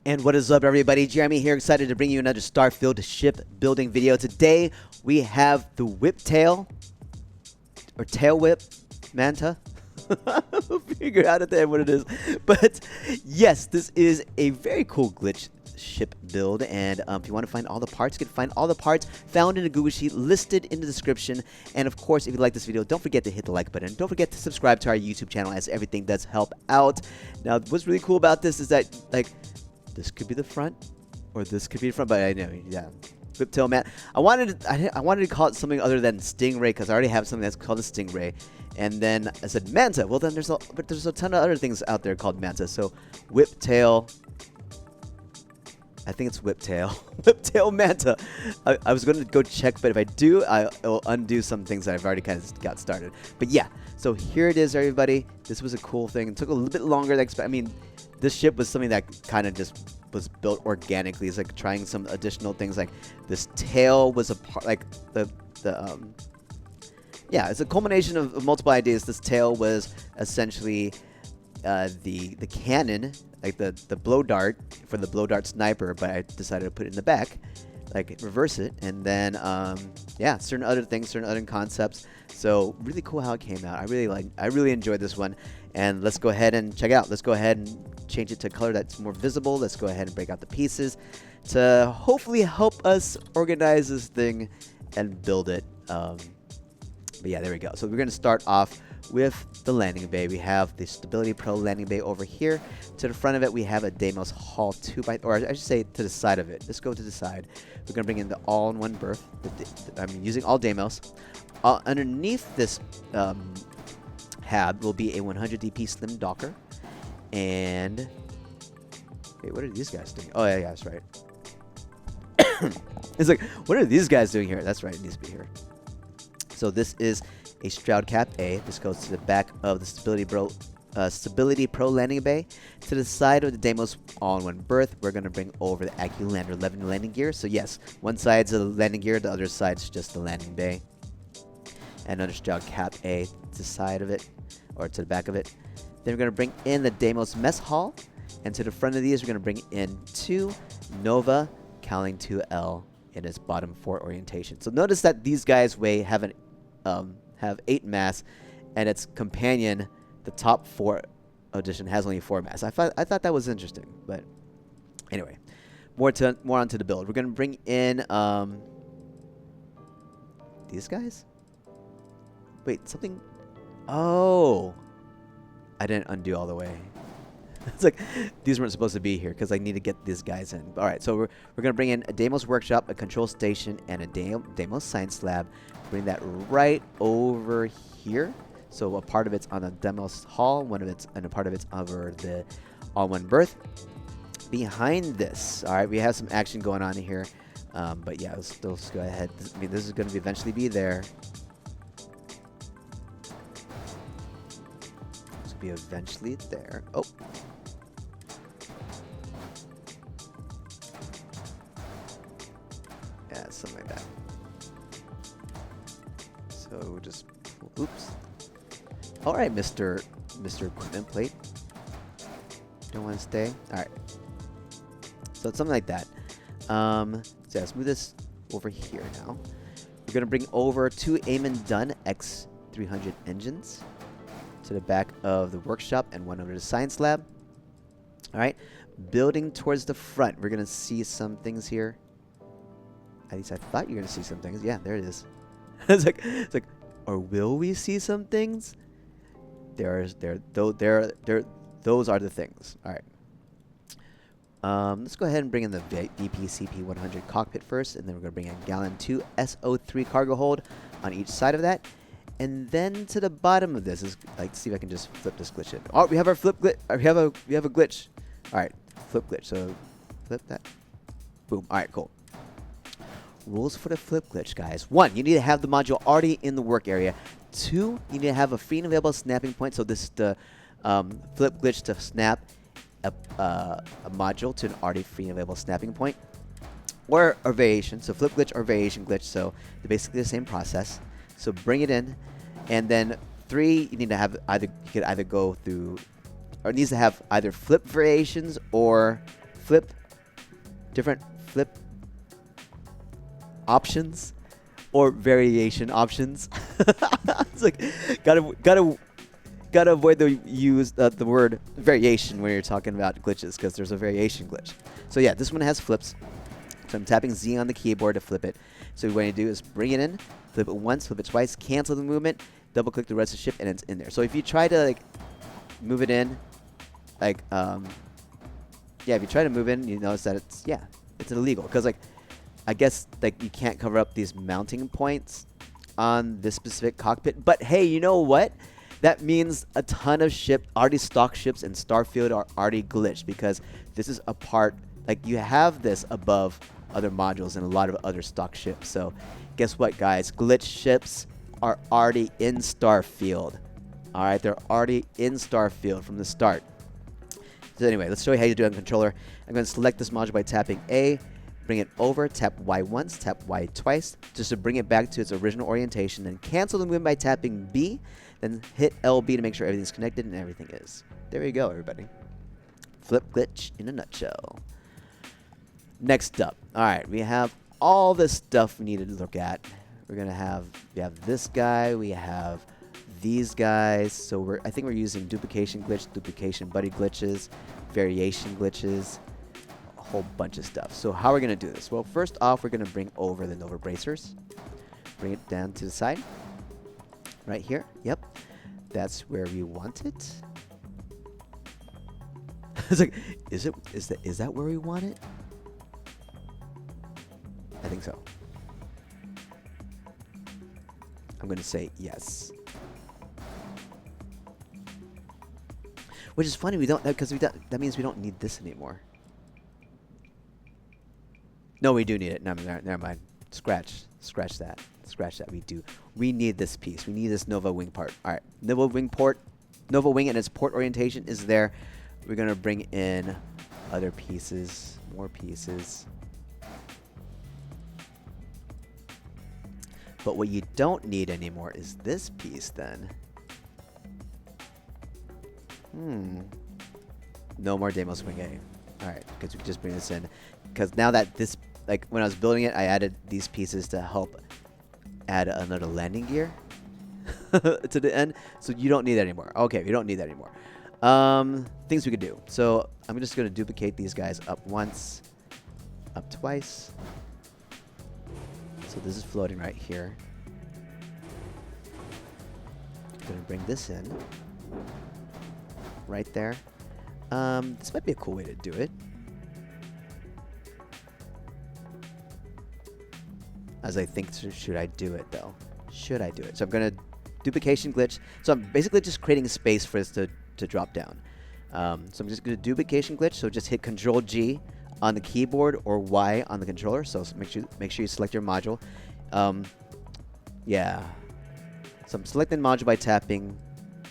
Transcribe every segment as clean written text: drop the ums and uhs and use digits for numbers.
And what is up, everybody? Jeremy here, excited to bring you another Starfield ship building video. Today we have the Whiptail or Tail Whip Manta. We'll figure out at the end what it is. But yes, this is a very cool glitch ship build, and if you want to find all the parts, you can find all the parts found in the Google Sheet listed in the description. And of course, if you like this video, don't forget to hit the like button. Don't forget to subscribe to our YouTube channel, as everything does help out. Now, what's really cool about this is that, like, this could be the front, or this could be the front, but I know, yeah. Whiptail Man. I wanted to call it something other than Stingray, because I already have something that's called a Stingray. And then I said Manta. Well, then there's a ton of other things out there called Manta. So Whiptail. I think it's Whiptail. Whiptail Manta. I was going to go check, but if I do, it'll undo some things that I've already kind of got started. But yeah, so here it is, everybody. This was a cool thing. It took a little bit longer than expected. I mean, this ship was something that kind of just was built organically. It's like trying some additional things, like this tail was a part, like yeah, it's a culmination of multiple ideas. This tail was essentially the cannon, like the blow dart for the blow dart sniper, but I decided to put it in the back, like reverse it, and then yeah, certain other things, certain other concepts. So really cool how it came out. I really enjoyed this one, and let's go ahead and check it out. Let's go ahead and change it to a color that's more visible. Let's go ahead and break out the pieces to hopefully help us organize this thing and build it. But yeah, there we go. So we're going to start off with the landing bay. We have the Stability Pro landing bay over here. To the front of it, we have a Deimos Hall 2x, or I should say to the side of it. Let's go to the side. We're going to bring in the all-in-one berth. I'm using all Deimos. Underneath this hab will be a 100 DP slim docker. And wait, what are these guys doing? Oh yeah, that's right. It's like, what are these guys doing here? That's right, it needs to be here. So this is a Stroud Cap A. This goes to the back of the Stability Pro landing bay. To the side of the Deimos all-in-one berth, we're going to bring over the AccuLander 11 landing gear. So yes, one side's the landing gear, the other side's just the landing bay. And another Stroud Cap A to the side of it, or to the back of it. Then we're going to bring in the Deimos Mess Hall. And to the front of these, we're going to bring in two Nova Cowling 2L in its bottom 4 orientation. So notice that these guys have 8 mass, and its companion, the top 4 edition, has only 4 mass. I thought that was interesting, but anyway, more onto the build. We're going to bring in these guys. Wait, something. Oh, I didn't undo all the way. It's like these weren't supposed to be here because I need to get these guys in. All right, so we're going to bring in a Deimos workshop, a control station, and a Deimos science lab. Bring that right over here. So a part of it's on the Deimos hall, and a part of it's over the all-in-one berth. Behind this, all right, we have some action going on here. But yeah, let's go ahead. I mean, this is going to eventually be there. Be eventually there. Oh, yeah, something like that. So we'll just, oops. All right, Mr. Equipment Plate. Don't want to stay. All right. So it's something like that. So yeah, let's move this over here now. We're gonna bring over 2 Eamon Dunn X300 engines to the back of the workshop and one over the science lab. All right, building towards the front, we're gonna see some things here. At least I thought you were gonna see some things. Yeah, there it is. it's like, or will we see some things? Those are the things. All right. Let's go ahead and bring in the DPCP 100 cockpit first, and then we're gonna bring in Gallon 2 SO3 cargo hold on each side of that. And then to the bottom of this is, like, see if I can just flip this glitch in. Oh, we have our flip glitch. We have a glitch. All right, flip glitch. So flip that. Boom. All right, cool. Rules for the flip glitch, guys. 1, you need to have the module already in the work area. 2, you need to have a free and available snapping point. So this is the flip glitch to snap a module to an already free and available snapping point, or a variation. So flip glitch or variation glitch. So they're basically the same process. So bring it in. And then 3, you need to have either, you could either go through, or it needs to have either flip variations or different flip options or variation options. It's like gotta avoid the word variation when you're talking about glitches, because there's a variation glitch. So yeah, this one has flips. So I'm tapping Z on the keyboard to flip it. So what you do is bring it in, flip it once, flip it twice, cancel the movement, double click the rest of the ship, and it's in there. So if you try to like move it in, like yeah, if you try to move in, you notice that it's illegal, because like I guess like you can't cover up these mounting points on this specific cockpit. But hey, you know what? That means a ton of already stock ships in Starfield are already glitched, because this is a part, like you have this above other modules and a lot of other stock ships. So guess what, guys? Glitch ships are already in Starfield. All right, they're already in Starfield from the start. So anyway, let's show you how you do it on controller. I'm going to select this module by tapping A, bring it over, tap Y once, tap Y twice, just to bring it back to its original orientation, then cancel the movement by tapping B, then hit LB to make sure everything's connected, and everything is. There you go, everybody. Flip glitch in a nutshell. Next up, all right, we have all this stuff we need to look at. We have this guy, we have these guys. So I think we're using duplication glitch, duplication buddy glitches, variation glitches, a whole bunch of stuff. So how are we gonna do this? Well, first off, we're gonna bring over the Nova bracers, bring it down to the side, right here. Yep, that's where we want it. It's like, is that where we want it? I think so. I'm going to say yes. Which is funny, because that means we don't need this anymore. No, we do need it. No, never mind. Scratch that. We need this piece. We need this Nova wing part. All right, Nova wing and its port orientation is there. We're going to bring in other pieces, more pieces. But what you don't need anymore is this piece then. No more Deimos Wing A. Alright, because we just bring this in. Because now that this, like when I was building it, I added these pieces to help add another landing gear to the end. So you don't need that anymore. Okay, we don't need that anymore. Things we could do. So I'm just going to duplicate these guys up once, up twice. So this is floating right here. I'm going to bring this in. Right there. This might be a cool way to do it. As I think, should I do it though? Should I do it? So I'm going to duplication glitch. So I'm basically just creating a space for this to drop down. So I'm just going to duplication glitch. So just hit Control G on the keyboard or Y on the controller. So make sure you select your module. Yeah. So I'm selecting module by tapping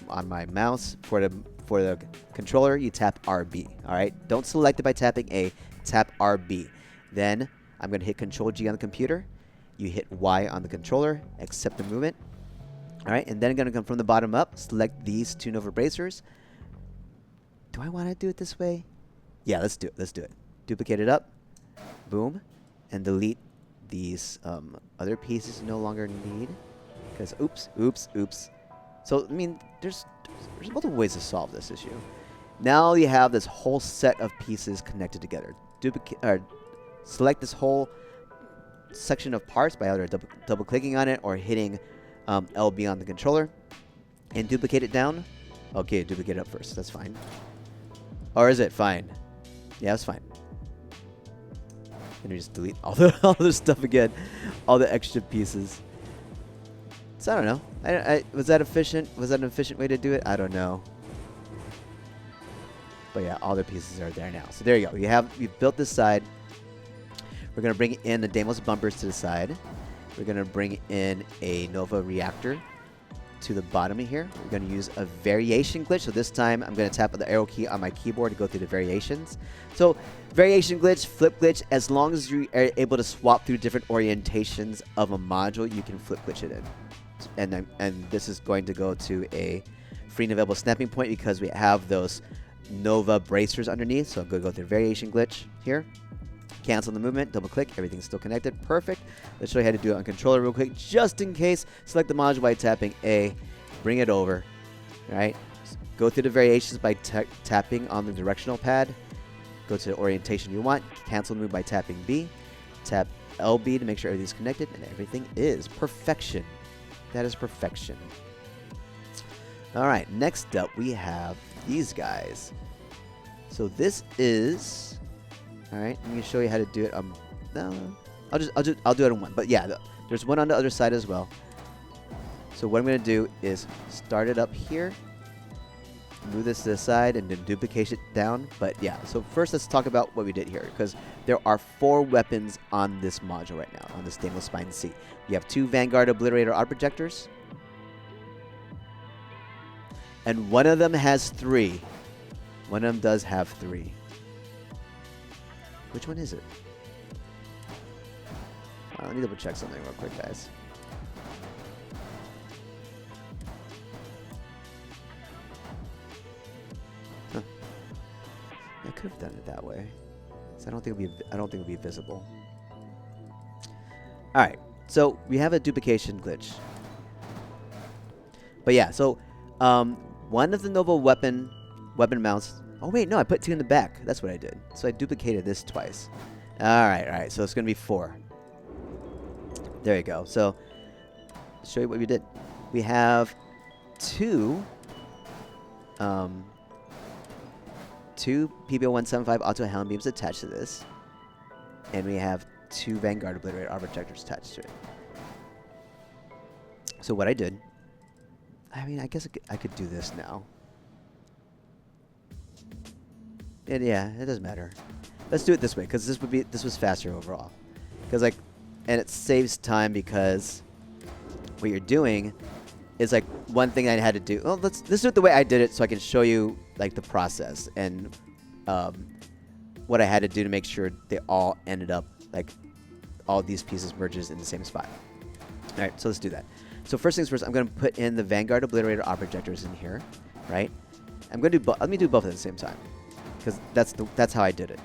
on my mouse. For the controller, you tap RB. All right. Don't select it by tapping A. Tap RB. Then I'm going to hit Control G on the computer. You hit Y on the controller. Accept the movement. All right. And then I'm going to come from the bottom up. Select these two Nova bracers. Do I want to do it this way? Yeah, let's do it. Let's do it. Duplicate it up. Boom. And delete these other pieces you no longer need. Because oops. So, I mean, there's multiple ways to solve this issue. Now you have this whole set of pieces connected together. Select this whole section of parts by either double clicking on it or hitting LB on the controller. And duplicate it down. Okay, duplicate it up first. That's fine. Or is it fine? Yeah, it's fine. And we just delete all the stuff again, all the extra pieces. So I don't know. Was that efficient? Was that an efficient way to do it? I don't know. But yeah, all the pieces are there now. So there you go. We've built this side. We're gonna bring in the Deimos bumpers to the side. We're gonna bring in a Nova reactor to the bottom of here. We're going to use a variation glitch. So this time I'm going to tap the arrow key on my keyboard to go through the variations. So variation glitch, flip glitch, as long as you are able to swap through different orientations of a module, you can flip glitch it in. And this is going to go to a free and available snapping point because we have those Nova bracers underneath. So I'm going to go through variation glitch here. Cancel the movement, double click, everything's still connected. Perfect. Let's show you how to do it on controller real quick, just in case. Select the module by tapping A, bring it over. All right. Go through the variations by tapping on the directional pad. Go to the orientation you want. Cancel the move by tapping B. Tap LB to make sure everything's connected, and everything is perfection. That is perfection. All right, next up we have these guys. So this is, all right. Let me show you how to do it. No, I'll do it on one. But yeah, there's one on the other side as well. So what I'm gonna do is start it up here. Move this to the side and then duplicate it down. But yeah, so first let's talk about what we did here, because there are 4 weapons on this module right now, on the Stainless Spine C. You have 2 Vanguard Obliterator Art Projectors, and one of them has 3. One of them does have 3. Which one is it? Let me double check something real quick, guys. I could have done it that way. So I don't think it'll be visible. All right. So we have a duplication glitch. But yeah, so one of the Nova weapon mounts. Oh wait, no, I put 2 in the back. That's what I did. So I duplicated this twice. All right. So it's gonna be 4. There you go. So I'll show you what we did. We have 2 PBO-175 Auto Helm Beams attached to this. And we have 2 Vanguard Obliterator Art Projectors attached to it. So what I did, I mean, I guess I could do this now. And yeah, it doesn't matter. Let's do it this way, because this was faster overall. Because and it saves time, because what you're doing is one thing I had to do. Well, let's do it the way I did it, so I can show you the process and what I had to do to make sure they all ended up all these pieces merges in the same spot. All right, so let's do that. So first things first, I'm going to put in the Vanguard Obliterator Art Projectors in here, right? I'm going to do let me do both at the same time, because that's how I did it.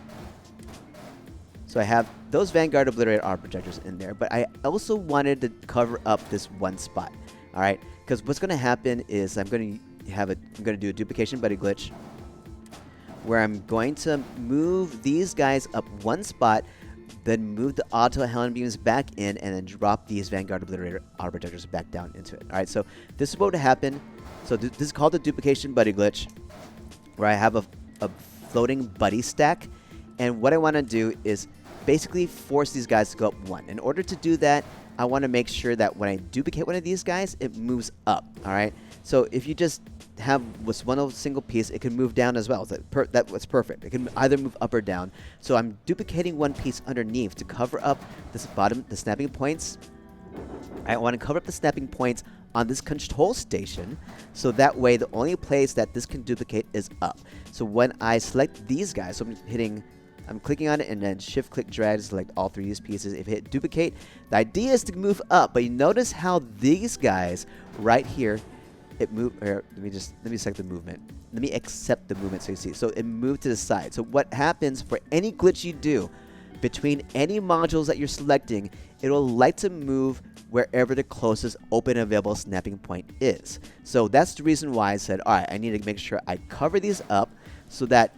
So I have those Vanguard Obliterator Art Projectors in there, but I also wanted to cover up this one spot. All right, because what's going to happen is I'm going to do a duplication buddy glitch, where I'm going to move these guys up one spot, then move the Auto Helm Beams back in, and then drop these Vanguard Obliterator Art Projectors back down into it. All right, so this is what would happen. So this is called the duplication buddy glitch, where I have a floating buddy stack, and what I want to do is basically force these guys to go up 1. In order to do that, I want to make sure that when I duplicate one of these guys, it moves up. All right. So if you just have one single piece, it can move down as well. That was perfect. It can either move up or down. So I'm duplicating one piece underneath to cover up this the snapping points. I want to cover up the snapping points on this control station, so that way the only place that this can duplicate is up. So when I select these guys, so I'm clicking on it and then shift click drag to select all 3 of these pieces. If you hit duplicate, the idea is to move up, but you notice how these guys right here, it move. Let me select the movement. Let me accept the movement so you see. So it moved to the side. So what happens for any glitch you do between any modules that you're selecting, it'll like to move wherever the closest open available snapping point is. So that's the reason why I said, all right, I need to make sure I cover these up so that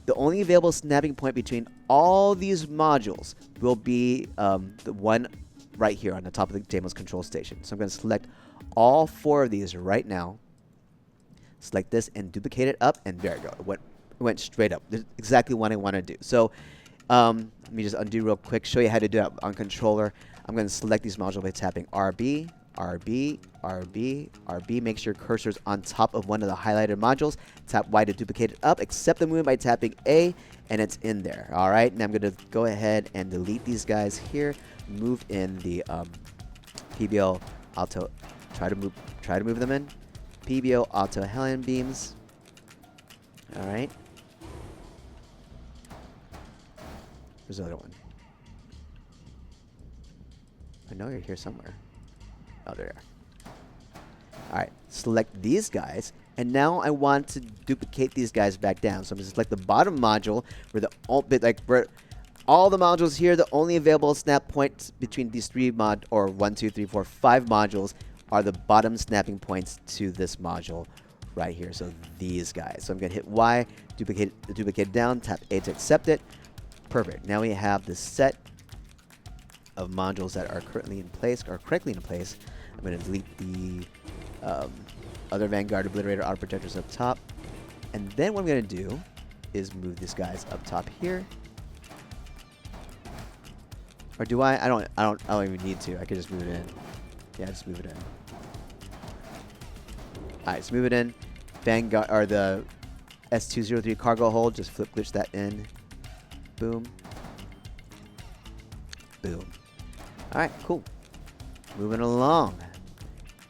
the only available snapping point between all these modules will be the one right here on the top of the Damon's control station. So I'm going to select all 4 of these right now. Select this and duplicate it up, and there you go. It went straight up. That's exactly what I want to do. So let me just undo real quick, show you how to do it on controller. I'm going to select these modules by tapping RB, RB, RB, RB. Make sure your cursor is on top of one of the highlighted modules. Tap Y to duplicate it up. Accept the movement by tapping A, and it's in there. All right. Now I'm going to go ahead and delete these guys here. Move in the PBO Auto. Try to move them in. PBO Auto Helm Beams. All right. There's another one. I know you're here somewhere. Oh, there you are. All right, select these guys, And now I want to duplicate these guys back down. So I'm just select the bottom module where the all the modules here, the only available snap points between these 5 modules are the bottom snapping points to this module right here. So these guys. So I'm going to hit Y, duplicate down, tap A to accept it. Perfect. Now we have the set of modules that are currently in place, or correctly in place. I'm going to delete the other Vanguard Obliterator auto projectors up top. And then what I'm going to do is move these guys up top here. Or do I? I don't even need to. I could just move it in. Yeah, just move it in. Alright, let's move it in. Vanguard, or the S203 cargo hold, just flip glitch that in. Boom. Boom. Alright, cool. Moving along.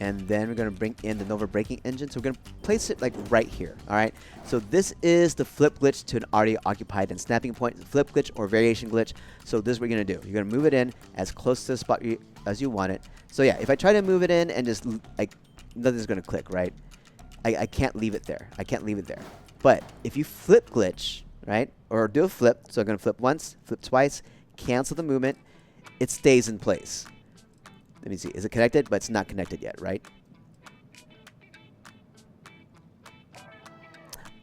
And then we're going to bring in the Nova braking engine. So we're going to place it like right here. Alright. So this is the flip glitch to an already occupied and snapping point. Flip glitch or variation glitch. So this is what you're going to do. You're going to move it in as close to the spot as you want it. So yeah, if I try to move it in and just like nothing's going to click, right? I can't leave it there. I can't leave it there. But if you flip glitch, right? Or do a flip. So I'm going to flip once, flip twice, cancel the movement. It stays in place. Let me see. Is it connected? But it's not connected yet, right?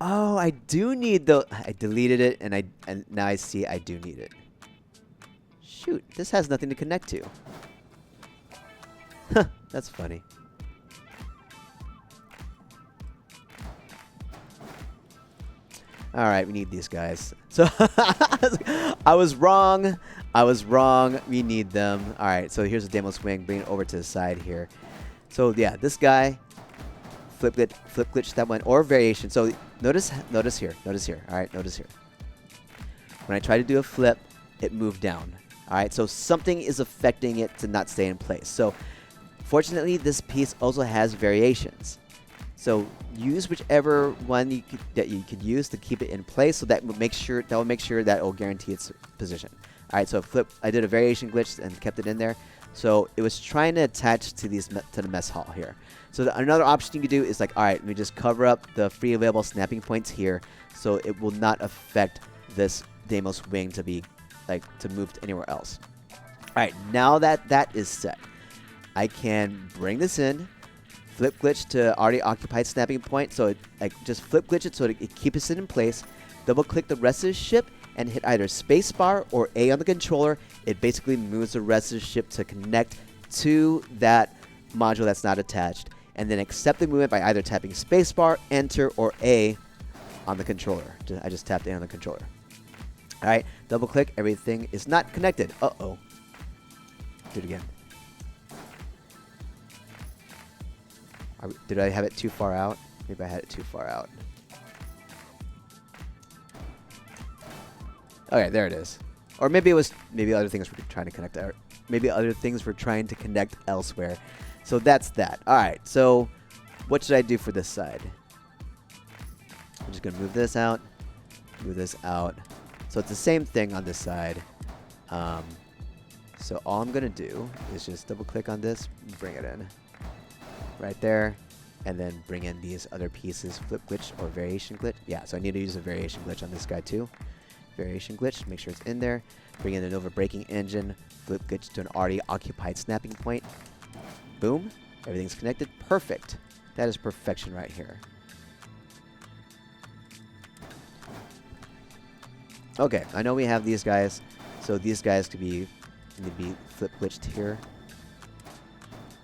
Oh, I do need the... I deleted it, and now I see I do need it. Shoot, this has nothing to connect to. Huh, that's funny. All right, we need these guys. So I was wrong. I was wrong. We need them. All right, so here's a demo swing. Bring it over to the side here. So yeah, this guy, flip glitch that one, or variation. So notice here. All right, notice here. When I try to do a flip, it moved down. All right, so something is affecting it to not stay in place. So fortunately, this piece also has variations. So use whichever one that you could use to keep it in place. So that will make sure that it will guarantee its position. All right, so I did a variation glitch and kept it in there. So it was trying to attach to the mess hall here. So another option you could do is like, all right, let me just cover up the free available snapping points here, so it will not affect this Deimos wing to be to move to anywhere else. All right, now that is set, I can bring this in, flip glitch to already occupied snapping point. So just flip glitch it so it keeps it in place. Double click the rest of the ship and hit either spacebar or A on the controller. It basically moves the rest of the ship to connect to that module that's not attached. And then accept the movement by either tapping spacebar, enter, or A on the controller. I just tapped A on the controller. All right, double click. Everything is not connected. Uh-oh. Do it again. Did I have it too far out? Maybe I had it too far out. Okay, there it is. Or maybe other things were trying to connect there. Maybe other things were trying to connect elsewhere. So that's that. All right. So what should I do for this side? I'm just going to move this out. Move this out. So it's the same thing on this side. So all I'm going to do is just double click on this, bring it in. Right there. And then bring in these other pieces. Flip glitch or variation glitch. Yeah, so I need to use a variation glitch on this guy too. Variation glitch, make sure it's in there. Bring in the Nova braking engine, flip glitch to an already occupied snapping point. Boom, everything's connected. Perfect. That is perfection right here. Okay, I know we have these guys, so these guys could be flip glitched here.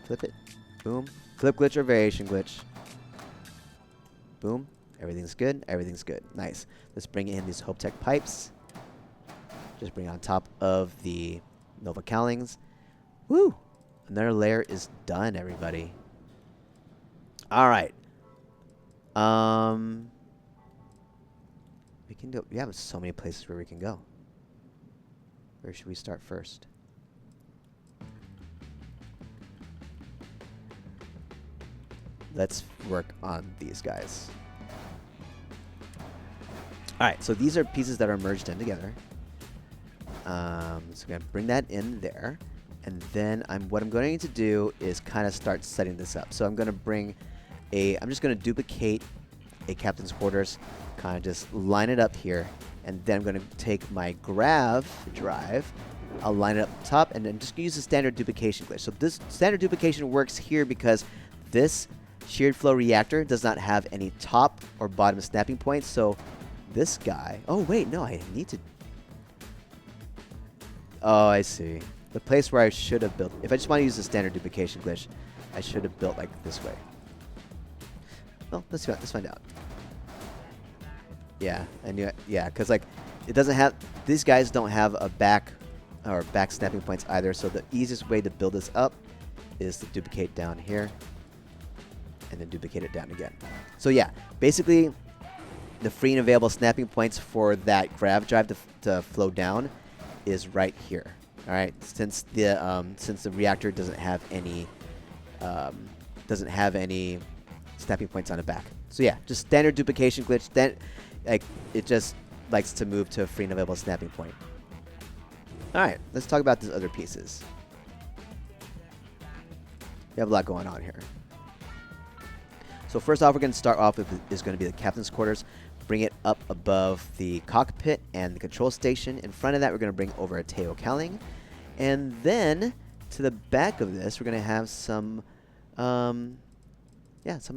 Flip it. Boom. Flip glitch or variation glitch. Boom. Everything's good. Everything's good. Nice. Let's bring in these Hope Tech pipes. Just bring it on top of the Nova cowlings. Woo! Another layer is done, everybody. All right. We can do. We have so many places where we can go. Where should we start first? Let's work on these guys. Alright, so these are pieces that are merged in together. So I'm going to bring that in there. And then what I'm going to do is kind of start setting this up. So I'm going to bring I'm just going to duplicate a captain's quarters, kind of just line it up here, and then I'm going to take my grav drive, I'll line it up top, and then just use the standard duplication glitch. So this standard duplication works here because this sheared flow reactor does not have any top or bottom snapping points. So this guy, oh wait, no, I need to, oh, I see. The place where I should have built, if I just want to use the standard duplication glitch, I should have built like this way. Well, let's find out. Yeah, I knew it. Yeah, because like it doesn't have, these guys don't have a back snapping points either. So the easiest way to build this up is to duplicate down here and then duplicate it down again. So yeah, basically the free and available snapping points for that grav drive to flow down is right here. All right, since the reactor doesn't have any snapping points on the back. So yeah, just standard duplication glitch. Then, like, it just likes to move to a free and available snapping point. All right, let's talk about these other pieces. We have a lot going on here. So first off, we're going to start off with is going to be the captain's quarters. Bring it up above the cockpit and the control station. In front of that, we're going to bring over a tail cowling. And then to the back of this, we're going to have some some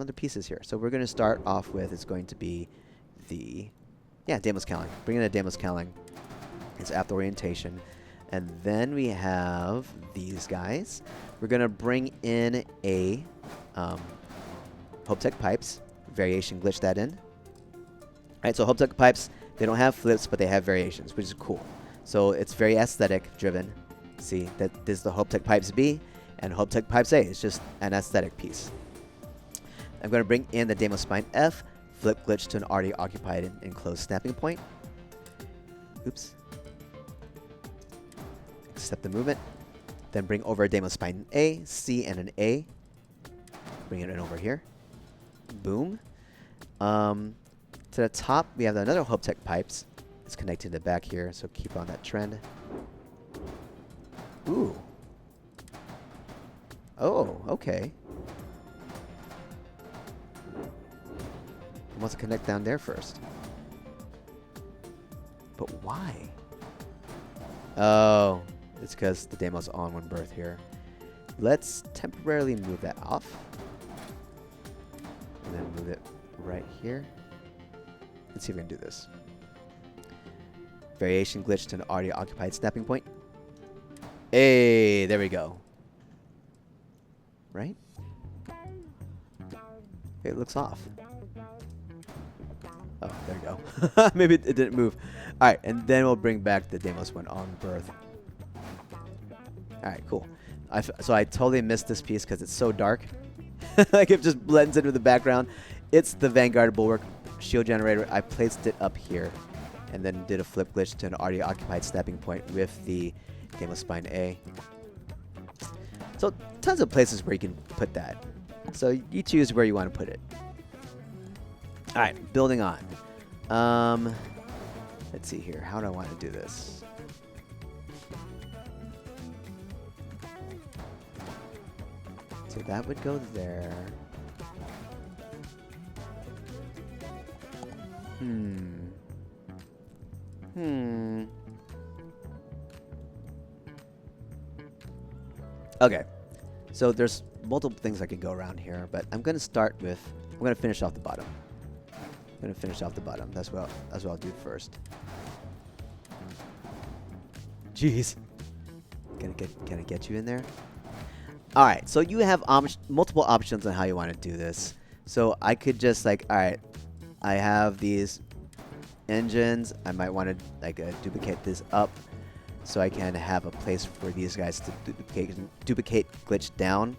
other pieces here. So we're going to start off with, it's going to be the, Daimless cowling. Bring in a Daimless cowling. It's aft orientation. And then we have these guys. We're going to bring in a Hope-Tech pipes. Variation glitch that in. Alright, so Hope-Tech pipes, they don't have flips, but they have variations, which is cool. So it's very aesthetic driven. See, that this is the Hope-Tech pipes B, and Hope-Tech pipes A. It's just an aesthetic piece. I'm going to bring in the Daimless spine F, flip glitch to an already occupied and enclosed snapping point. Oops. Accept the movement. Then bring over a Daimless spine A, C, and an A. Bring it in over here. Boom. To the top, we have another Hope-Tech pipes. It's connected to the back here, so keep on that trend. Ooh. Oh, okay. It wants to connect down there first. But why? Oh, it's because the Daimless on one berth here. Let's temporarily move that off. And then move it right here. Let's see if we can do this. Variation glitch to an already occupied snapping point. Hey, there we go. Right? It looks off. Oh, there we go. Maybe it didn't move. Alright, and then we'll bring back the Daimless one on berth. Alright, cool. So I totally missed this piece because it's so dark. Like it just blends into the background. It's the Vanguard Bulwark shield generator. I placed it up here and then did a flip glitch to an already occupied snapping point with the Daimless spine A. So tons of places where you can put that. So you choose where you want to put it. Alright, building on. Let's see here. How do I want to do this? So that would go there. Okay. So there's multiple things I could go around here, but I'm going to start with, I'm going to finish off the bottom. That's what I'll do first. Jeez. Can I get you in there? Alright, so you have multiple options on how you want to do this. So I could just like, alright, I have these engines. I might want to like duplicate this up so I can have a place for these guys to duplicate glitch down.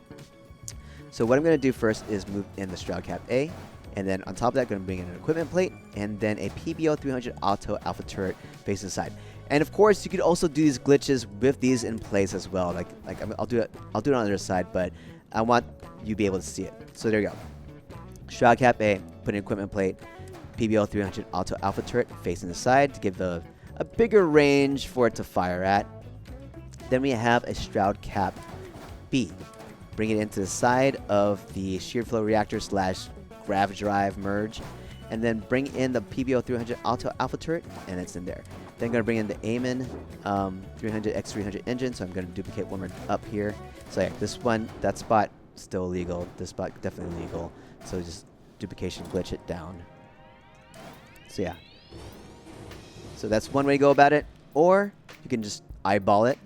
So what I'm going to do first is move in the Shroud Cap A, and then on top of that, I'm going to bring in an equipment plate, and then a PBO 300 Auto Alpha Turret facing the side. And of course, you could also do these glitches with these in place as well. Like I'll do it on the other side, but I want you to be able to see it. So there you go. Shroud Cap A, put an equipment plate, PBO 300 Auto Alpha Turret facing the side to give a bigger range for it to fire at. Then we have a Shroud Cap B. bring it into the side of the shear flow reactor slash grav drive merge, and then bring in the PBO 300 auto alpha turret, and it's in there. Then I'm going to bring in the Amen 300x300 engine, so I'm going to duplicate one more up here. So yeah, this one, that spot, still legal. This spot, definitely legal. So just duplication glitch it down. So yeah. So that's one way to go about it. Or you can just eyeball it.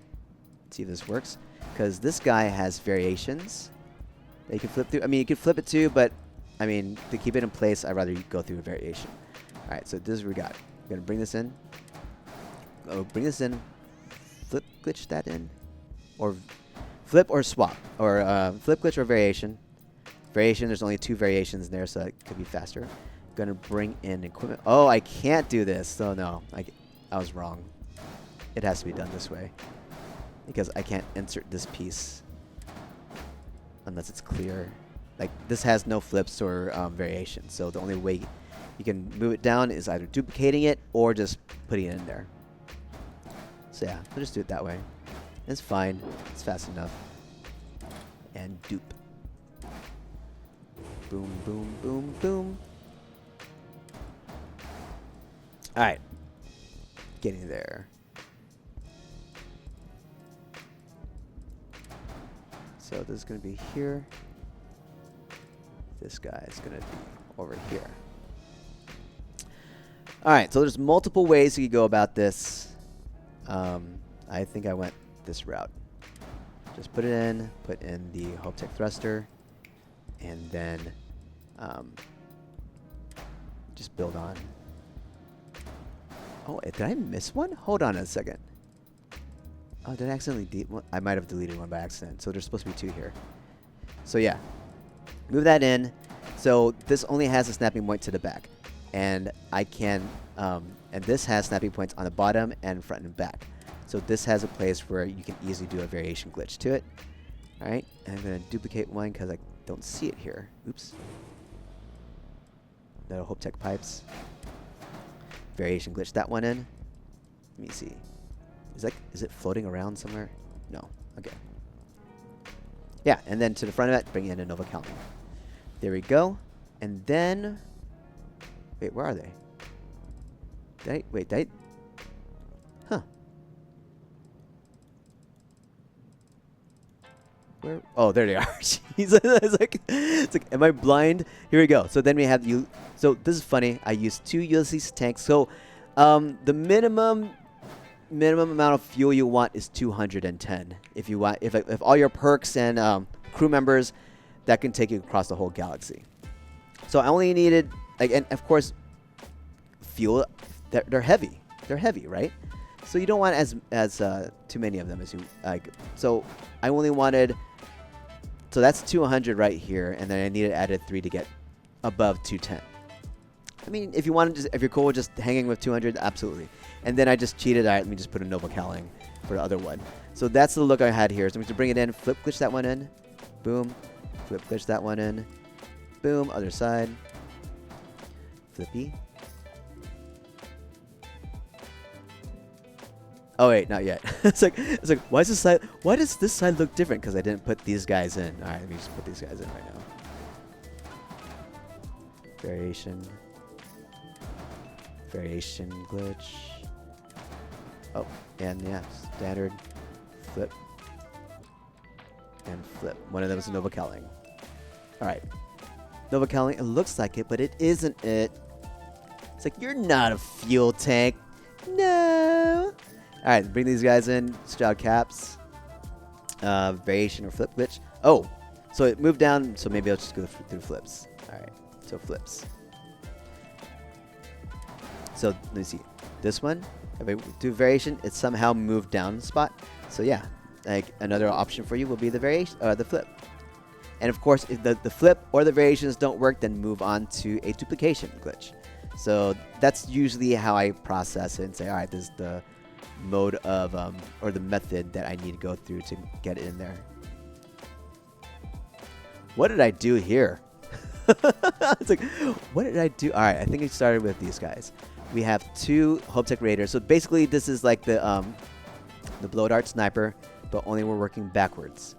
See if this works. Because this guy has variations that you can flip through. I mean, you could flip it too, but I mean, to keep it in place, I'd rather you go through a variation. Alright, so this is what we got. We're going to bring this in. Oh, bring this in. Flip glitch that in. Or flip or swap. Or flip glitch or variation. Variation, there's only 2 variations in there, so it could be faster. Gonna bring in equipment. Oh, I can't do this. So no, I was wrong. It has to be done this way. Because I can't insert this piece. Unless it's clear. Like, this has no flips or variations. So the only way you can move it down is either duplicating it or just putting it in there. So yeah, we'll just do it that way. It's fine. It's fast enough. And dupe. Boom, boom, boom, boom. Alright. Getting there. So this is going to be here. This guy is going to be over here. Alright, so there's multiple ways you could go about this. I think I went this route. Just put in the Hoptech thruster, and then just build on. Oh, did I miss one? Hold on a second. Oh, did I accidentally delete one? I might have deleted one by accident. So there's supposed to be 2 here. So yeah, move that in. So this only has a snapping point to the back, and I can, and this has snapping points on the bottom and front and back. So this has a place where you can easily do a variation glitch to it. All right, and I'm going to duplicate one because I don't see it here. Oops. No Hoptech pipes. Variation glitch that one in. Let me see. Is it floating around somewhere? No. Okay. Yeah, and then to the front of it, bring in a Nova Calvin. There we go. And then, wait, where are they? Did I? Huh. Where? Oh, there they are. Jeez. it's like, am I blind? Here we go. So then we have you. So this is funny. I used 2 Ulysses tanks. So the minimum amount of fuel you want is 210. If you want, if all your perks and crew members, that can take you across the whole galaxy. So I only needed, like, and of course, fuel. They're heavy. They're heavy, right? So you don't want as too many of them as you like. So I only wanted. So that's 200 right here, and then I needed added 3 to get above 210. I mean, if you want to, if you're cool with just hanging with 200, absolutely. And then I just cheated. All right, let me just put a Nova Cowling for the other one. So that's the look I had here. So I'm going to bring it in, flip glitch that one in, boom, flip glitch that one in, boom, other side, flippy. Oh wait, not yet. it's like why is this side? Why does this side look different? Because I didn't put these guys in. All right, let me just put these guys in right now. Variation glitch. Oh, and yeah, standard flip and flip. One of them is a Nova Cowling. All right, Nova Cowling. It looks like it, but it isn't it. It's like, you're not a fuel tank. No. All right, bring these guys in. Stroud caps. Variation or flip glitch. Oh, so it moved down. So maybe I'll just go through flips. All right, so flips. So let me see. This one, if I do variation, it somehow moved down a spot. So yeah, like another option for you will be the variation, the flip. And of course, if the flip or the variations don't work, then move on to a duplication glitch. So that's usually how I process it and say, all right, this is the mode of, or the method that I need to go through to get it in there. What did I do here? It's like, what did I do? All right, I think it started with these guys. We have 2 Hoptech Raiders. So basically, this is like the blow dart sniper, but only we're working backwards.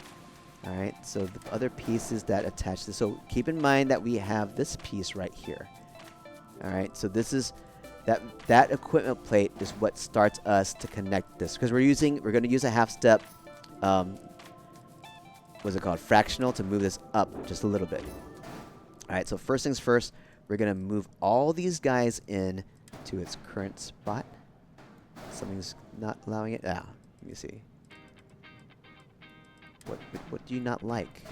All right, so the other pieces that attach this. So keep in mind that we have this piece right here. All right, so this is that equipment plate is what starts us to connect this, because we're going to use a half step. What's it called? Fractional to move this up just a little bit. All right, so first things first, we're going to move all these guys in to its current spot. Something's not allowing it. Ah, let me see. What do you not like?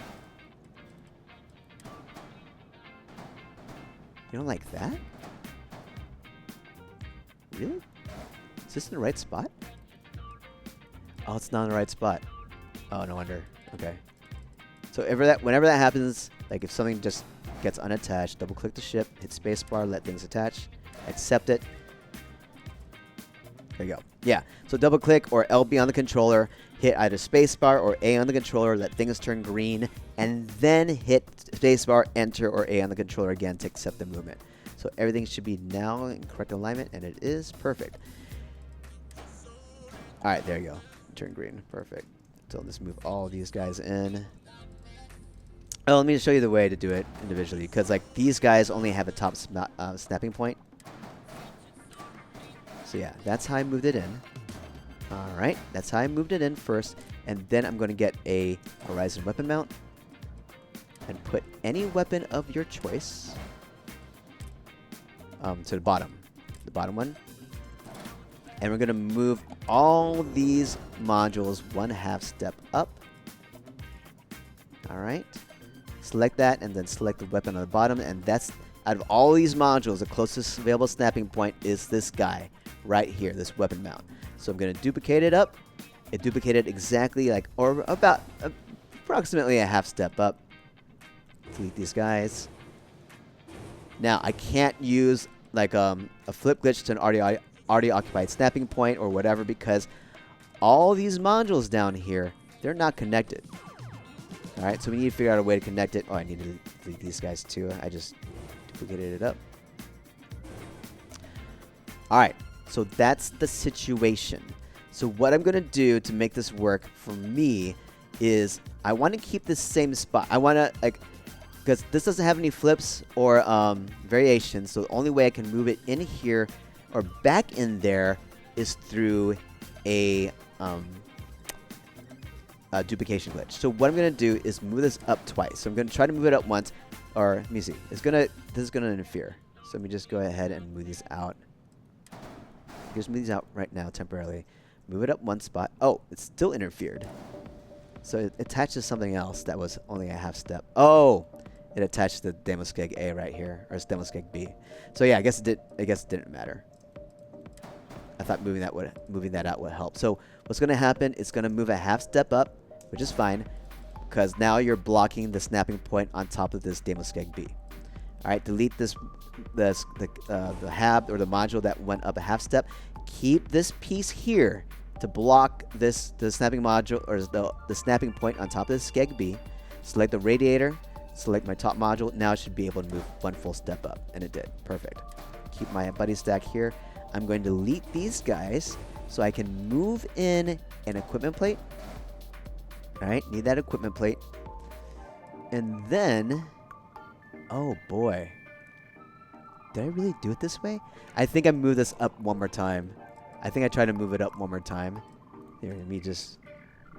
You don't like that? Really? Is this in the right spot? Oh, it's not in the right spot. Oh, no wonder. Okay. So whenever that happens, like if something just gets unattached, double click the ship, hit spacebar, let things attach, accept it. There you go. Yeah. So double click or LB on the controller, hit either spacebar or A on the controller, let things turn green, and then hit spacebar, enter, or A on the controller again to accept the movement. So everything should be now in correct alignment, and it is perfect. All right, there you go. Turn green. Perfect. So let's move all these guys in. Oh, let me just show you the way to do it individually, because like these guys only have a top snapping point. So yeah, that's how I moved it in. All right, that's how I moved it in first, and then I'm going to get a horizon weapon mount and put any weapon of your choice to the bottom one. And we're going to move all these modules 1/2 step up. All right. Select that and then select the weapon on the bottom. And that's, out of all these modules, the closest available snapping point is this guy right here, this weapon mount. So I'm going to duplicate it up. It duplicated exactly like, or about approximately a 1/2 step up. Delete these guys. Now, I can't use like a flip glitch to an already occupied snapping point or whatever, because all these modules down here, they're not connected. All right, so we need to figure out a way to connect it. Oh, I need to delete these guys too. I just duplicated it up. All right, so that's the situation. So what I'm going to do to make this work for me is I want to keep the same spot. I want to, like, because this doesn't have any flips or variations, so the only way I can move it in here or back in there is through a duplication glitch. So what I'm going to do is move this up twice. So I'm going to try to move it up once, or let me see. This is going to interfere. So let me just go ahead and move these out. Just move these out right now temporarily. Move it up one spot. Oh, it still interfered. So it attached to something else that was only a 1/2 step. Oh, it attached to the Demoskeg A right here, or it's Demoskeg B. So yeah, I guess it didn't matter. I thought moving that out would help. So what's going to happen? It's going to move a 1/2 step up, which is fine, because now you're blocking the snapping point on top of this Demoskeg B. All right, delete the hab or the module that went up a 1/2 step. Keep this piece here to block the snapping module, or the snapping point on top of the Skeg B. Select the radiator. Select my top module. Now it should be able to move one full step up, and it did. Perfect. Keep my buddy stack here. I'm going to delete these guys so I can move in an equipment plate. All right, need that equipment plate. And then, oh boy. Did I really do it this way? I think I moved this up one more time. I think I tried to move it up one more time. Here, let me just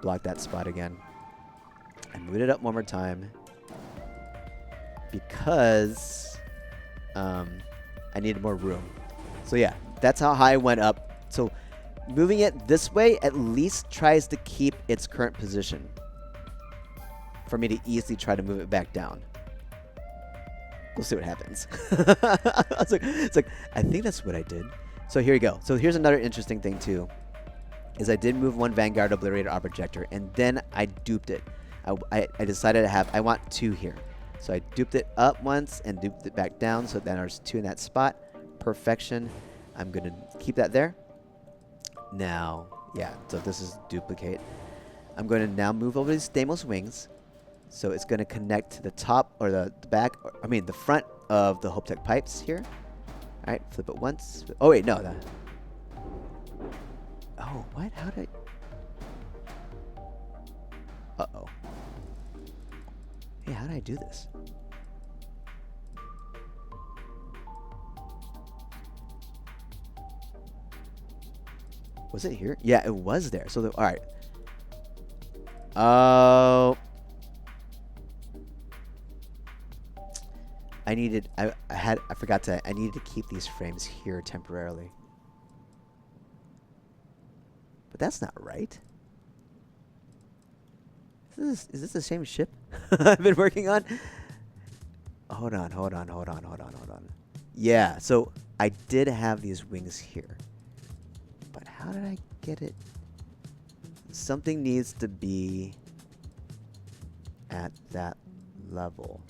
block that spot again. I moved it up one more time because I needed more room. So yeah, that's how high I went up. So moving it this way at least tries to keep its current position for me to easily try to move it back down. We'll see what happens. It's like, I think that's what I did. So here we go. So here's another interesting thing too, is I did move one Vanguard Obliterator Art Projector, and then I duped it. I decided I want 2 here. So I duped it up once and duped it back down, so then there's 2 in that spot. Perfection. I'm going to keep that there. Now, yeah, so this is duplicate. I'm going to now move over these Deimos wings. So it's going to connect to the top, or the back, the front of the Hopetech pipes here. All right, flip it once. Oh, wait, no. Oh, what? How did I... Uh-oh. Hey, how did I do this? Was it here? Yeah, it was there. So, all right. Oh. I needed, I forgot to, I needed to keep these frames here temporarily. But that's not right. Is this the same ship I've been working on? Hold on. Yeah, so I did have these wings here. But how did I get it? Something needs to be at that level.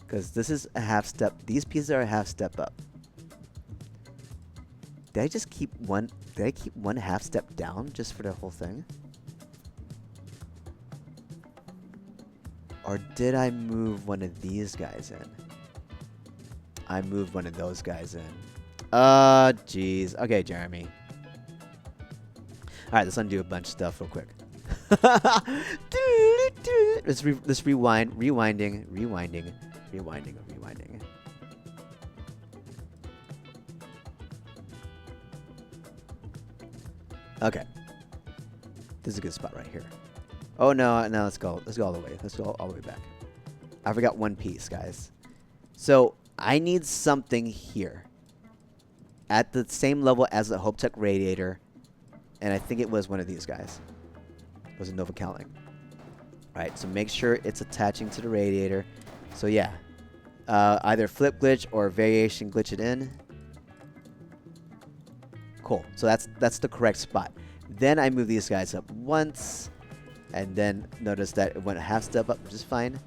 Because this is a half step. These pieces are a half step up. Did I just keep one? Did I keep one half step down just for the whole thing? Or did I move one of these guys in? I moved one of those guys in. Jeez. Okay, Jeremy. All right, let's undo a bunch of stuff real quick. Let's rewind. Rewinding. Okay. This is a good spot right here. Oh no, let's go all the way. Let's go all the way back. I forgot one piece, guys. So I need something here at the same level as the Hope Tech radiator, and I think it was one of these guys. It was a Nova Cowling. Alright, so make sure it's attaching to the radiator. So yeah, either flip glitch or variation glitch it in. Cool. So that's the correct spot. Then I move these guys up once, and then notice that it went a half step up, which is fine.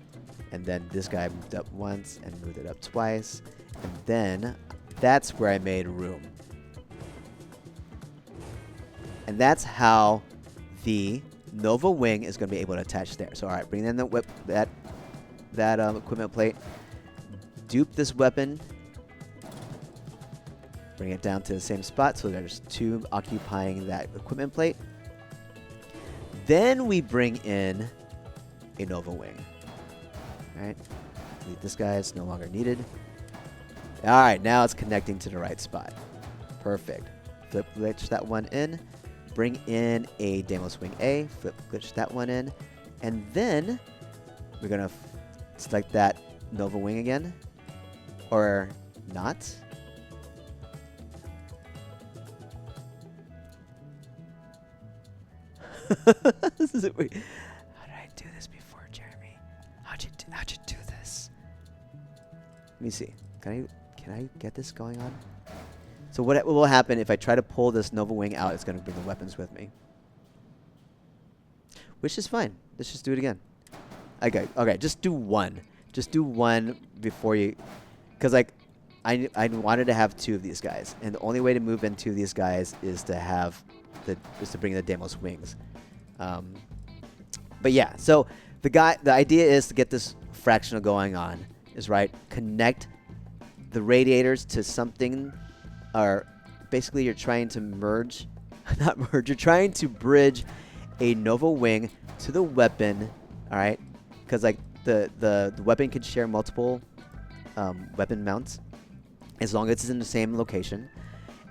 And then this guy moved up once and moved it up twice. And then that's where I made room. And that's how the Nova wing is going to be able to attach there. So all right, bring in the that equipment plate. Dupe this weapon. Bring it down to the same spot, so there's two occupying that equipment plate. Then we bring in a Nova wing. Alright, delete this guy, it's no longer needed. Alright, now it's connecting to the right spot. Perfect. Flip glitch that one in. Bring in a Deimos Wing A, flip glitch that one in. And then we're going to select that Nova wing again. Or not. This is weird. How did I do this before, Jeremy? How'd you do this? Let me see. Can I get this going on? So what will happen if I try to pull this Nova wing out? It's going to bring the weapons with me, which is fine. Let's just do it again. Okay. Just do one. Just do one before you, because like I wanted to have two of these guys, and the only way to move in two of these guys is to bring the Deimos wings. But yeah, so the idea is to get this fractional going on. Is right. Connect the radiators to something, or basically you're trying to merge, not merge. You're trying to bridge a Nova wing to the weapon. All right, because like the weapon can share multiple weapon mounts as long as it's in the same location,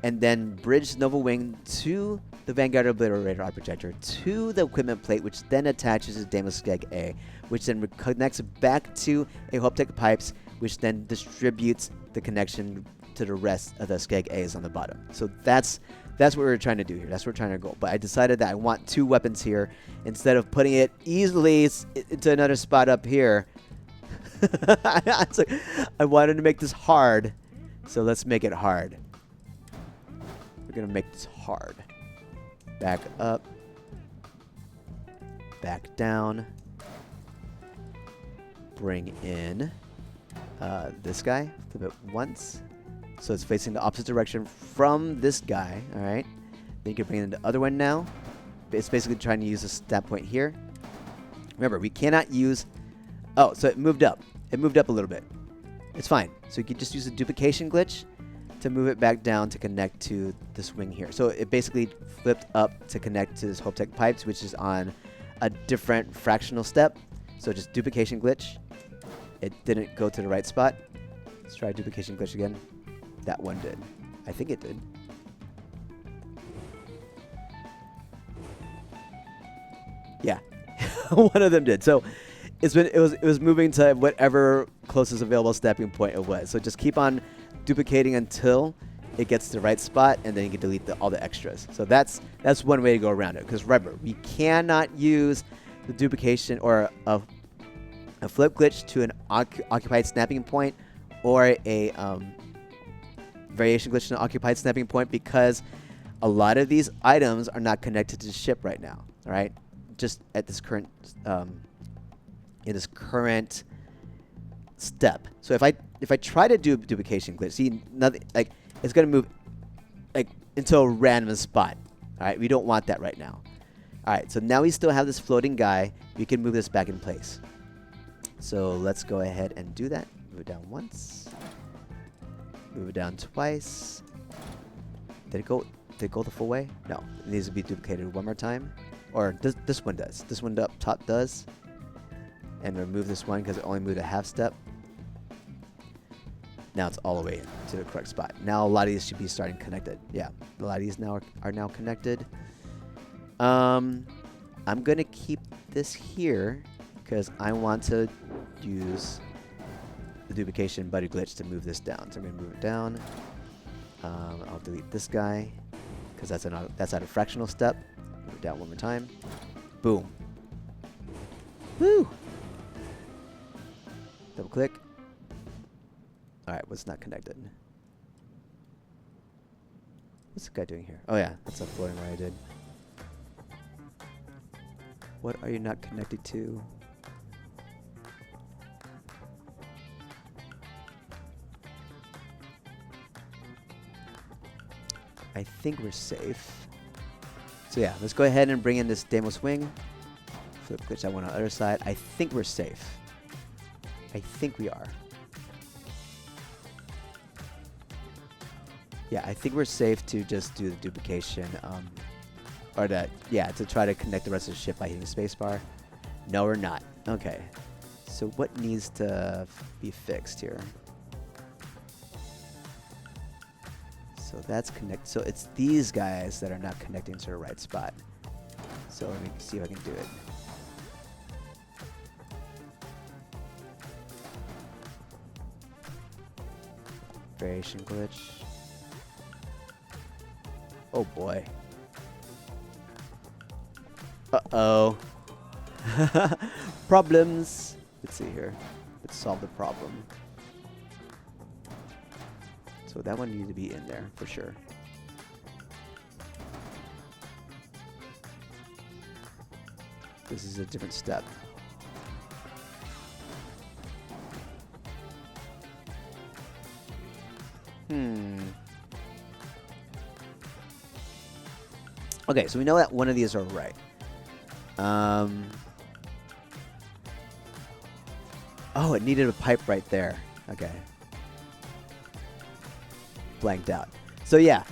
and then bridge Nova wing to the Vanguard Obliterator Art Projector to the equipment plate, which then attaches to Deimos Skeg A, which then connects back to a Hope Tech pipes, which then distributes the connection to the rest of the Skeg A's on the bottom. So that's what we're trying to do here. That's where we're trying to go. But I decided that I want two weapons here instead of putting it easily into another spot up here. It's like, I wanted to make this hard, so let's make it hard. We're gonna make this hard. Back up, back down, bring in this guy, flip it once, so it's facing the opposite direction from this guy, alright? Then you can bring in the other one now. It's basically trying to use a stat point here. Remember, we cannot use, oh, so it moved up. It moved up a little bit. It's fine. So you can just use a duplication glitch to move it back down to connect to this wing here. So it basically flipped up to connect to this Hope Tech pipes, which is on a different fractional step. So just duplication glitch. It didn't go to the right spot. Let's try duplication glitch again. That one did. I think it did. Yeah, one of them did. So it was moving to whatever closest available stepping point it was. So just keep on duplicating until it gets to the right spot, and then you can delete all the extras. So that's one way to go around it. Because remember, we cannot use the duplication or a flip glitch to an occupied snapping point or a variation glitch to an occupied snapping point, because a lot of these items are not connected to the ship right now. All right, just at this current in this current step. So if I try to do a duplication glitch, see, nothing, like, it's gonna move like into a random spot. All right, we don't want that right now. All right, so now we still have this floating guy. We can move this back in place. So let's go ahead and do that. Move it down once. Move it down twice. Did it go the full way? No, it needs to be duplicated one more time. Or this one does. This one up top does. And remove this one because it only moved a half step. Now it's all the way to the correct spot. Now a lot of these should be starting connected. Yeah, a lot of these now are now connected. I'm gonna keep this here because I want to use the duplication buddy glitch to move this down. So I'm gonna move it down. I'll delete this guy because that's at a fractional step. Move it down one more time. Boom. Woo! Double click. Alright, what's not connected? What's the guy doing here? Oh yeah, that's a floating where I did. What are you not connected to? I think we're safe. So yeah, let's go ahead and bring in this demo swing. Flip glitch that one on the other side. I think we're safe. I think we are. Yeah, I think we're safe to just do the duplication, or to try to connect the rest of the ship by hitting spacebar. No, we're not. Okay. So what needs to be fixed here? So that's connect. So it's these guys that are not connecting to the right spot. So let me see if I can do it. Variation glitch. Oh boy. Uh-oh. Problems. Let's see here. Let's solve the problem. So that one needs to be in there for sure. This is a different step. Okay, so we know that one of these are right. Oh, it needed a pipe right there. Okay. Blanked out. So yeah,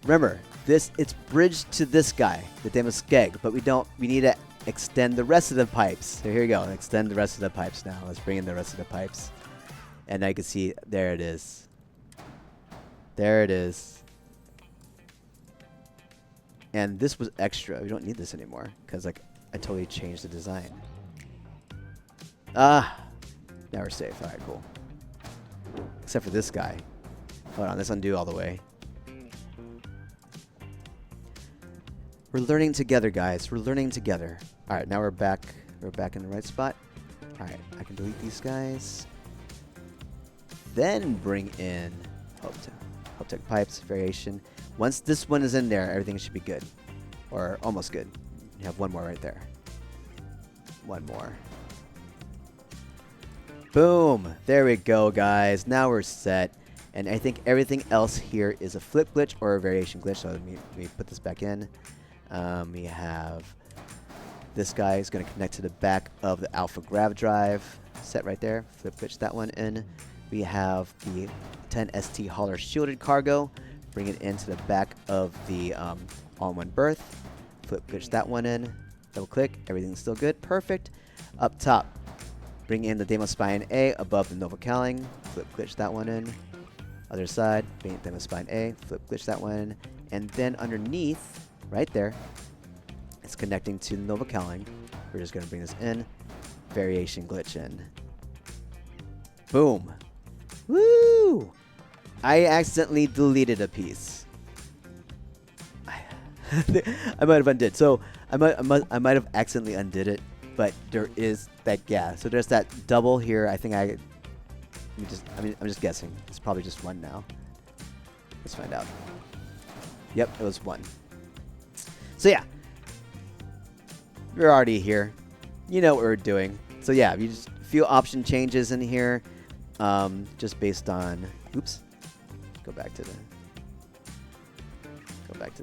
remember, it's bridged to this guy, the demo skeg, but we need to extend the rest of the pipes. So here we go, extend the rest of the pipes now. Let's bring in the rest of the pipes. And I can see, there it is. There it is. And this was extra. We don't need this anymore because I totally changed the design. Now we're safe. All right, cool. Except for this guy. Hold on, let's undo all the way. We're learning together, guys. We're learning together. All right, now we're back. We're back in the right spot. All right, I can delete these guys. Then bring in Hoptech pipes variation. Once this one is in there, everything should be good, or almost good. You have one more right there. One more. Boom! There we go, guys. Now we're set. And I think everything else here is a flip glitch or a variation glitch. So let me put this back in. We have this guy is going to connect to the back of the alpha grav drive. Set right there. Flip glitch that one in. We have the 10ST hauler shielded cargo. Bring it into the back of the all-in-one berth. Flip glitch that one in. Double click. Everything's still good. Perfect. Up top, bring in the Deimos Spine A above the Nova Cowling. Flip glitch that one in. Other side, bring in Deimos Spine A. Flip glitch that one in. And then underneath, right there, it's connecting to the Nova Cowling. We're just going to bring this in. Variation glitch in. Boom. Woo! I accidentally deleted a piece. I might have undid. So I might have accidentally undid it, but there is that, yeah. So there's that double here. I think I'm just guessing. It's probably just one now. Let's find out. Yep, it was one. So yeah, we're already here. You know what we're doing. So yeah, you just a few option changes in here, just based on. Oops. Go back to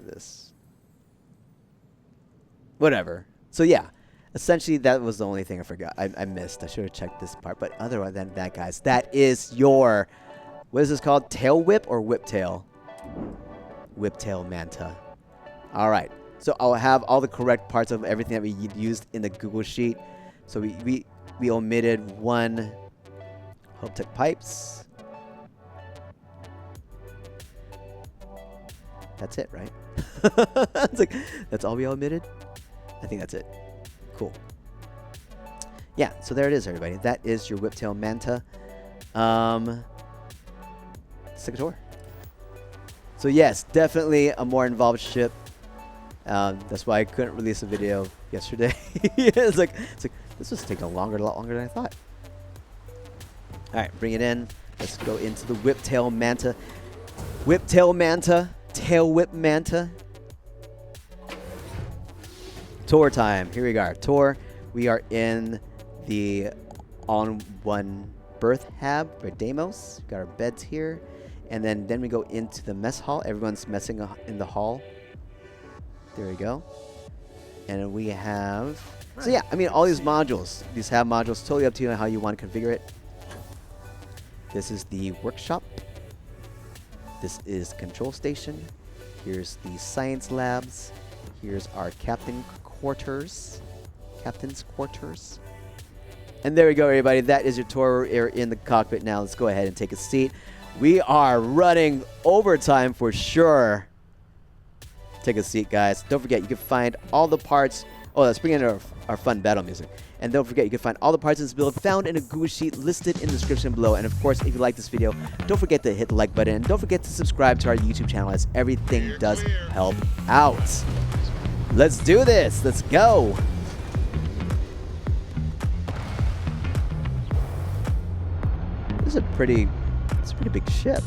this. Whatever. So yeah, essentially that was the only thing I forgot. I missed. I should have checked this part. But other than that, guys, that is your, what is this called? Tail whip or whiptail? Whiptail Manta. All right. So I'll have all the correct parts of everything that we used in the Google Sheet. So we omitted one Hope-Tech pipes. That's it, right? It's like, that's all we omitted? I think that's it. Cool. Yeah, so there it is, everybody. That is your Whiptail Manta. Let's take a tour. So yes, definitely a more involved ship. That's why I couldn't release a video yesterday. It's like this was taking a lot longer than I thought. All right, bring it in. Let's go into the Whiptail Manta. Whiptail Manta, Tail Whip Manta. Tour time. Here we are. Tour. We are in the all-in-one berth hab for Deimos. Got our beds here. And then we go into the mess hall. Everyone's messing in the hall. There we go. And we have... So yeah, I mean, all these modules. These hab modules, totally up to you on how you want to configure it. This is the workshop. This is control station. Here's the science labs. Here's our captain's quarters. And there we go, everybody. That is your tour. We're in the cockpit now. Let's go ahead and take a seat. We are running overtime for sure. Take a seat, guys. Don't forget, you can find all the parts. Oh, let's bring in our fun battle music. And don't forget, you can find all the parts of this build found in a Google Sheet listed in the description below. And of course, if you like this video, don't forget to hit the like button. And don't forget to subscribe to our YouTube channel, as everything does help out. Let's do this. Let's go. This is a pretty big ship.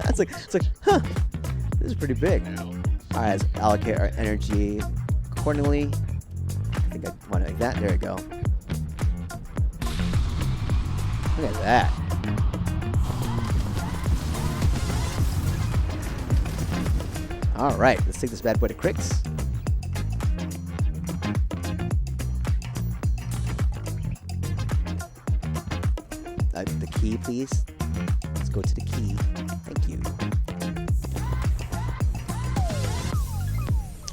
it's like, huh, this is pretty big. All right, let's allocate our energy accordingly. I think I want it like that. There we go. Look at that. All right, let's take this bad boy to Cricks. The key, please. Let's go to the key. Thank you.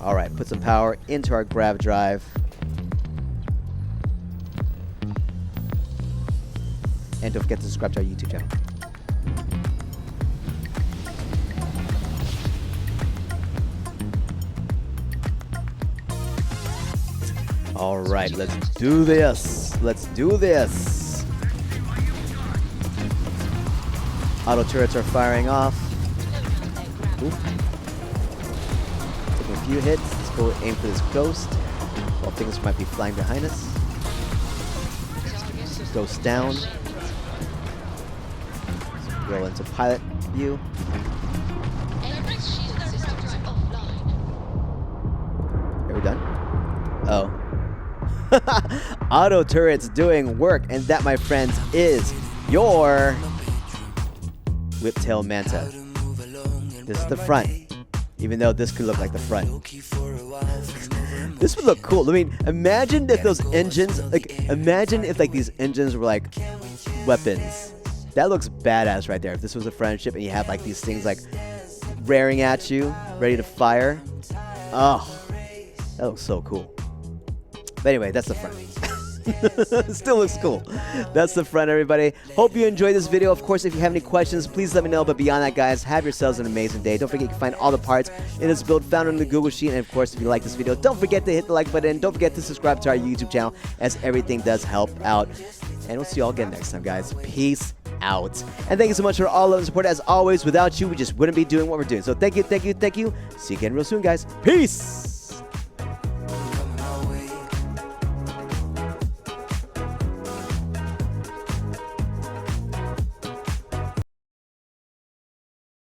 All right, put some power into our grav drive. And don't forget to subscribe to our YouTube channel. All right, let's do this. Let's do this. Auto turrets are firing off. Ooh. Taking a few hits. Let's go aim for this ghost. While things might be flying behind us. Ghost down. Roll into pilot view. Are we done? Oh. Auto turrets doing work, and that, my friends, is your Whiptail Manta. This is the front, even though this could look like the front. This would look cool. I mean, imagine if those engines, imagine if these engines were like weapons. That looks badass right there. If this was a friendship and you have these things raring at you, ready to fire. Oh, that looks so cool. But anyway, that's the front. Still looks cool. That's the front, everybody. Hope you enjoyed this video. Of course, if you have any questions, please let me know. But beyond that, guys, have yourselves an amazing day. Don't forget you can find all the parts in this build found on the Google Sheet. And of course, if you like this video, don't forget to hit the like button. Don't forget to subscribe to our YouTube channel, as everything does help out. And we'll see you all again next time, guys. Peace out. And thank you so much for all of the support. As always, without you, we just wouldn't be doing what we're doing. So thank you, thank you, thank you. See you again real soon, guys. Peace.